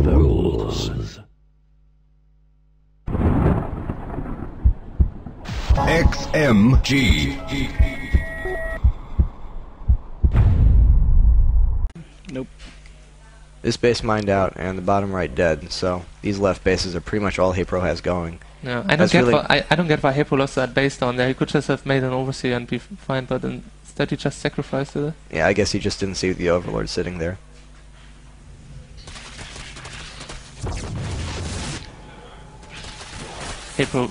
rules. XMG. Nope. This base mined out, and the bottom right dead, so these left bases are pretty much all haypro has going. Yeah, I don't get why haypro lost that base down there. He could just have made an overseer and be fine, but instead he just sacrificed it. Yeah, I guess he just didn't see the overlord sitting there. haypro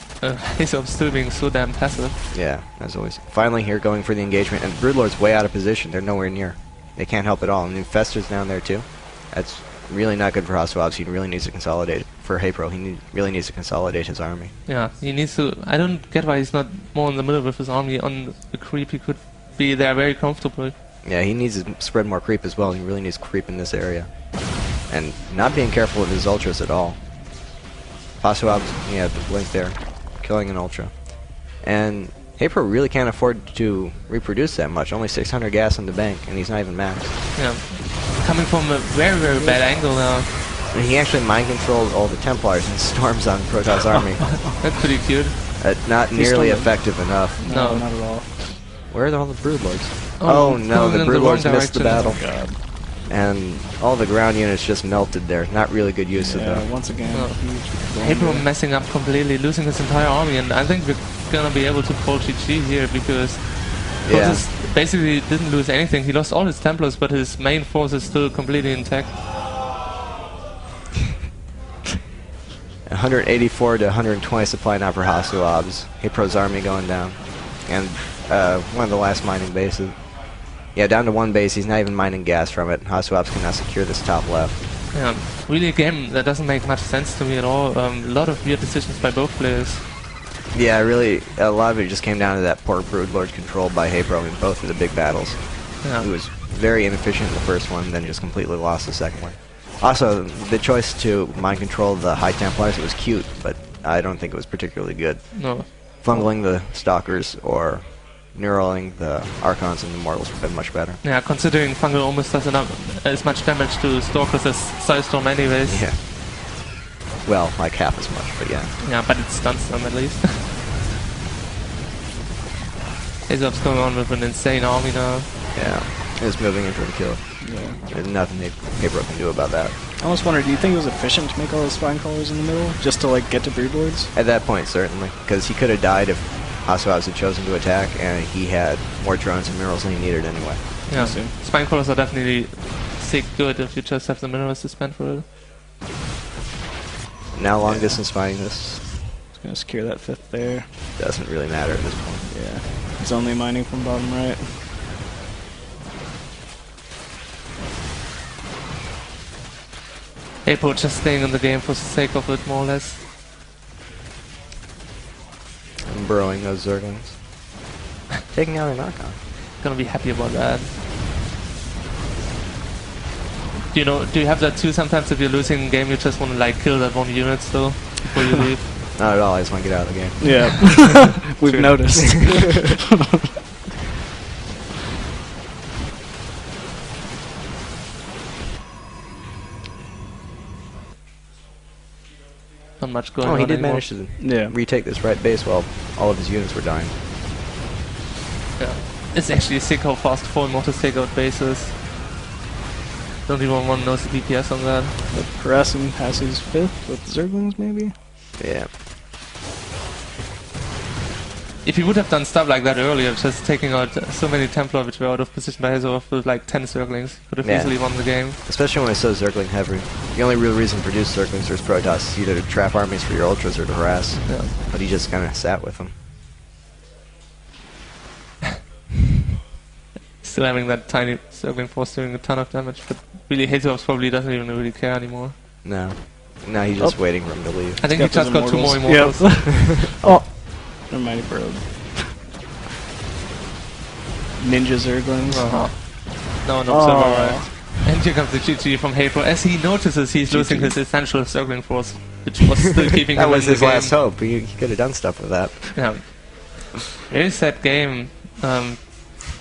still being so damn passive. Yeah, as always. Finally here going for the engagement, and Broodlord's way out of position. They're nowhere near. They can't help at all. And Infester's down there too. That's really not good for asuobs. He really needs to consolidate. For haypro, he really needs to consolidate his army. Yeah, he needs to. I don't get why he's not more in the middle with his army on the creep. He could be there very comfortably. Yeah, he needs to spread more creep as well. He really needs creep in this area. And not being careful of his ultras at all. asuobs, yeah, the blink there, killing an ultra. And haypro really can't afford to reproduce that much. Only 600 gas in the bank, and he's not even maxed. Yeah, coming from a very, very bad angle now. And he actually mind controlled all the Templars and storms on Protoss army. That's pretty cute. Not nearly effective enough. No, not at all. Where are all the Broodlords? Oh no, the Broodlords missed the battle. Oh, God. And all the ground units just melted there. Not really good use of them. Once again, haypro messing up completely, losing his entire army, and I think we're gonna be able to pull GG here because Protoss basically didn't lose anything. He lost all his Templars, but his main force is still completely intact. 184 to 120 supply now for asuobs. haypro's army going down. And one of the last mining bases. Yeah, down to one base. He's not even mining gas from it. asuobs can now secure this top left. Yeah, really a game that doesn't make much sense to me at all. A lot of weird decisions by both players. Yeah, really, a lot of it just came down to that poor Broodlord controlled by haypro in both of the big battles. Yeah. He was very inefficient in the first one, then just completely lost the second one. Also, the choice to mind control the High Templars, it was cute, but I don't think it was particularly good. No. Fungling the Stalkers or neuraling the Archons and Immortals would have been much better. Yeah, considering Fungal almost does as much damage to Stalkers as Psystorm anyways. Yeah. Well, like half as much, but yeah. Yeah, but it stuns them at least. asuobs going on with an insane army now. Yeah, it's moving in for a kill. Yeah. There's nothing haypro can do about that. I almost wonder, do you think it was efficient to make all those spine callers in the middle, just to like get to Broodlords? At that point, certainly, because he could have died if asuobs had chosen to attack, and he had more drones and minerals than he needed anyway. Yeah, spine callers are definitely sick good if you just have the minerals to spend for it. Now long distance fighting this It's gonna secure that fifth there. doesn't really matter at this point. Yeah. It's only mining from bottom right. haypro just staying in the game for the sake of it, more or less. And burrowing those Zerglings. Taking out an Archon. Gonna be happy about that. Do you have that too sometimes if you're losing a game you just wanna like kill that one unit still before you leave? Not at all, I just want to get out of the game. Yeah. We've noticed. Not much going on. Oh, he did anymore. manage to retake this right base while all of his units were dying. Yeah. It's actually sick how fast 4 Immortals take out bases. Don't even want to know the DPS on that. With harassing Hasu's fifth with Zerglings, maybe? Yeah. If he would have done stuff like that earlier, just taking out so many Templar which were out of position by asuobs with like 10 Zerglings, could have easily won the game. Especially when it's so Zergling heavy. The only real reason to produce Zerglings versus Protoss is either to trap armies for your ultras or to harass. Yeah. But he just kind of sat with them. Still having that tiny Zergling force doing a ton of damage, but really asuobs probably doesn't even really care anymore. No. Now he's just waiting for him to leave. I think he just got 2 more Immortals. Yep. Oh! Never mind, he burrowed. Ninja Zerglings. No, right. And here comes the GG from haypro as he notices he's losing his essential Zergling force, which was still keeping him That was in his the game. last hope. He could have done stuff with that. Yeah. Very sad game.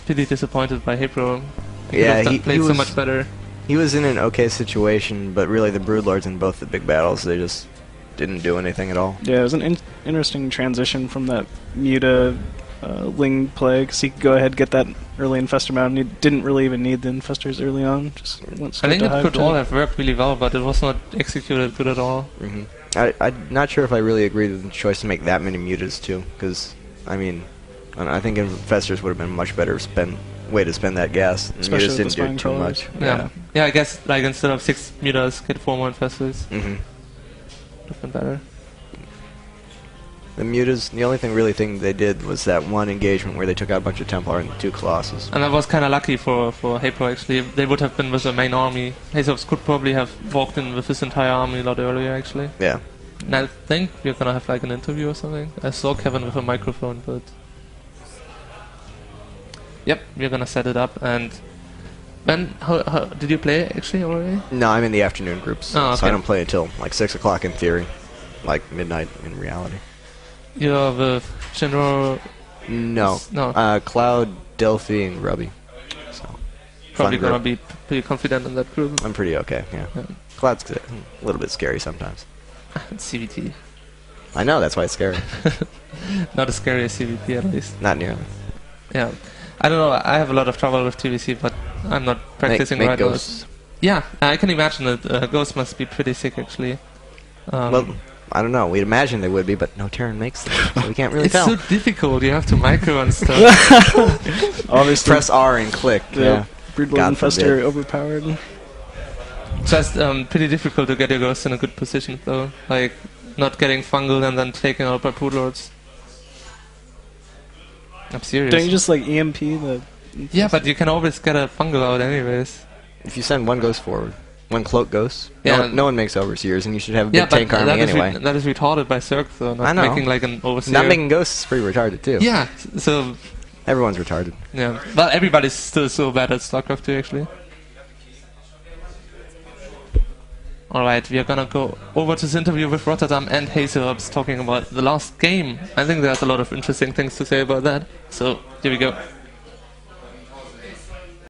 Pretty disappointed by haypro. Yeah, he played so much better. He was in an okay situation, but really the Broodlords in both the big battles, they just didn't do anything at all. Yeah, it was an interesting transition from that Muta Ling play, because he could go ahead and get that early Infestor mount, and he didn't really even need the Infestors early on. Just went straight I think to it Hive could too. all have worked really well, but it was not executed good at all. I'm not sure if I really agree with the choice to make that many Mutas too, because I mean, I think Infestors would have been a much better way to spend that gas. And Especially Mutas with the didn't do spine too crawlers. much. Yeah, I guess like instead of 6 Mutas, get 4 more Infestors. Mm-hmm. Would have been better. The Mutas, the only thing they did was that one engagement where they took out a bunch of Templar and 2 Colossus. And that was kind of lucky for HayPro actually. They would have been with the main army. HaySobs could probably have walked in with his entire army a lot earlier actually. Yeah. And I think we're gonna have like an interview or something. I saw Kevin with a microphone, but... Yep, we're gonna set it up. And when, how did you play actually already? No, I'm in the afternoon groups, Oh, okay. so I don't play until like 6 o'clock in theory, like midnight in reality. You're with General... No. No. Cloud, Delphi, and Grubby. So Probably fun gonna group. be pretty confident in that group. I'm pretty okay. Yeah. Yeah. Cloud's a little bit scary sometimes. It's CVT. I know, that's why it's scary. Not as scary as CVT at least. Not nearly. Yeah. I don't know, I have a lot of trouble with TVC, but I'm not practicing make right ghosts. now. Yeah, I can imagine that Ghost must be pretty sick actually. Well, I don't know. We'd imagine they would be, but no Terran makes them, so we can't really it's tell. so difficult, you have to micro and stuff. Obviously, Press R and click. Yeah. Broodlord God Infestor forbid. overpowered. Just pretty difficult to get your Ghost in a good position though. Like, not getting fungal and then taken out by Broodlords. I'm serious. Don't you just like EMP the... Yeah, but you can always get a fungal out anyways. If you send one ghost forward, one cloak ghost, Yeah. no one makes overseers, and you should have a Yeah, big but tank army that is anyway. that is retarded by Cirque though, not I know. making like an overseer. Not making ghosts is pretty retarded too. Yeah, so... Everyone's retarded. Yeah, well, everybody's still so bad at StarCraft 2 actually. Alright, we are gonna go over to this interview with Rotterdam and HaySobs talking about the last game. I think there's a lot of interesting things to say about that. So, here we go.